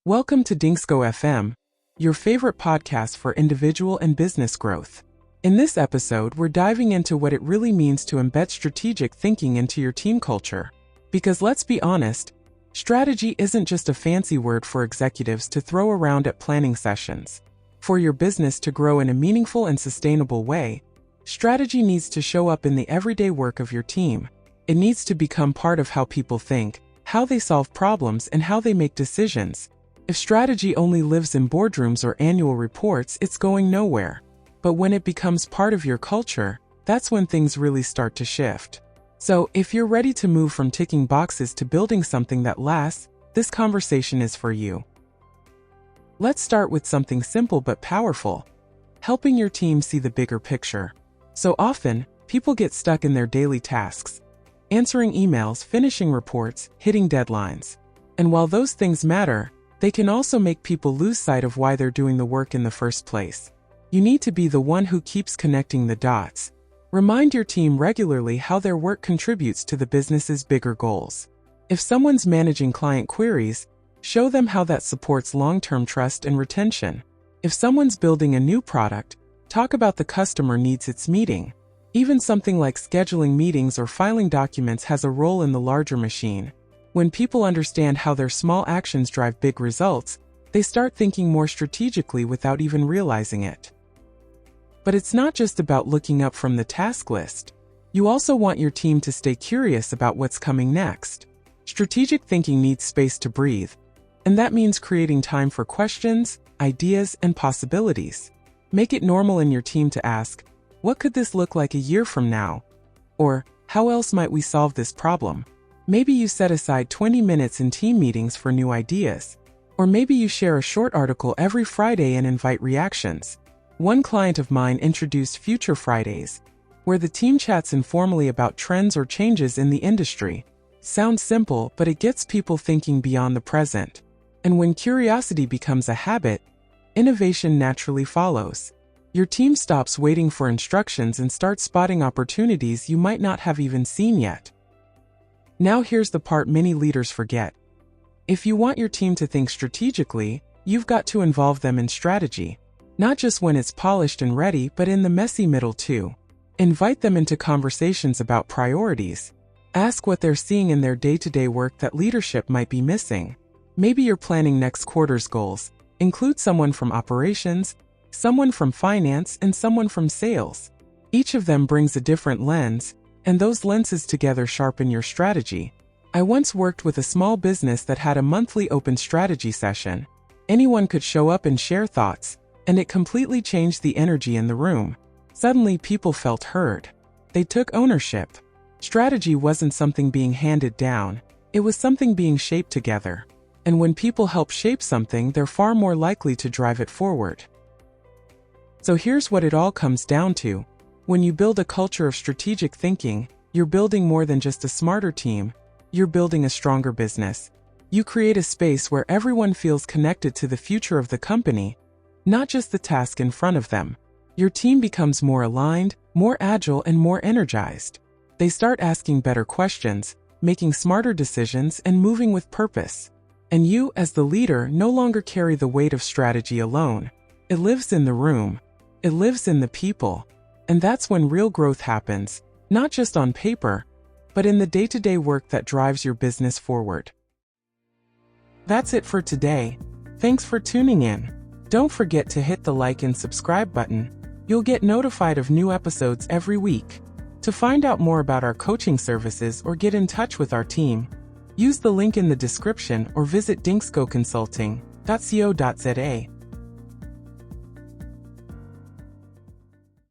Welcome to Dinxko FM, your favorite podcast for individual and business growth. In this episode, we're diving into what it really means to embed strategic thinking into your team culture. Because let's be honest, strategy isn't just a fancy word for executives to throw around at planning sessions. For your business to grow in a meaningful and sustainable way, strategy needs to show up in the everyday work of your team. It needs to become part of how people think, how they solve problems, and how they make decisions. If strategy only lives in boardrooms or annual reports, it's going nowhere. But when it becomes part of your culture, that's when things really start to shift. So, if you're ready to move from ticking boxes to building something that lasts, this conversation is for you. Let's start with something simple but powerful: helping your team see the bigger picture. So often, people get stuck in their daily tasks, answering emails, finishing reports, hitting deadlines. And while those things matter, they can also make people lose sight of why they're doing the work in the first place. You need to be the one who keeps connecting the dots. Remind your team regularly how their work contributes to the business's bigger goals. If someone's managing client queries, show them how that supports long-term trust and retention. If someone's building a new product, talk about the customer needs it's meeting. Even something like scheduling meetings or filing documents has a role in the larger machine. When people understand how their small actions drive big results, they start thinking more strategically without even realizing it. But it's not just about looking up from the task list. You also want your team to stay curious about what's coming next. Strategic thinking needs space to breathe, and that means creating time for questions, ideas, and possibilities. Make it normal in your team to ask, "What could this look like a year from now?" Or, "How else might we solve this problem?" Maybe you set aside 20 minutes in team meetings for new ideas. Or maybe you share a short article every Friday and invite reactions. One client of mine introduced Future Fridays, where the team chats informally about trends or changes in the industry. Sounds simple, but it gets people thinking beyond the present. And when curiosity becomes a habit, innovation naturally follows. Your team stops waiting for instructions and starts spotting opportunities you might not have even seen yet. Now here's the part many leaders forget. If you want your team to think strategically, you've got to involve them in strategy. Not just when it's polished and ready, but in the messy middle too. Invite them into conversations about priorities. Ask what they're seeing in their day-to-day work that leadership might be missing. Maybe you're planning next quarter's goals. Include someone from operations, someone from finance, and someone from sales. Each of them brings a different lens, and those lenses together sharpen your strategy. I once worked with a small business that had a monthly open strategy session. Anyone could show up and share thoughts, and it completely changed the energy in the room. Suddenly, people felt heard. They took ownership. Strategy wasn't something being handed down, it was something being shaped together. And when people help shape something, they're far more likely to drive it forward. So here's what it all comes down to. When you build a culture of strategic thinking, you're building more than just a smarter team, you're building a stronger business. You create a space where everyone feels connected to the future of the company, not just the task in front of them. Your team becomes more aligned, more agile, and more energized. They start asking better questions, making smarter decisions, and moving with purpose. And you, as the leader, no longer carry the weight of strategy alone. It lives in the room. It lives in the people. And that's when real growth happens, not just on paper, but in the day-to-day work that drives your business forward. That's it for today. Thanks for tuning in. Don't forget to hit the like and subscribe button. You'll get notified of new episodes every week. To find out more about our coaching services or get in touch with our team, use the link in the description or visit dinxkoconsulting.co.za.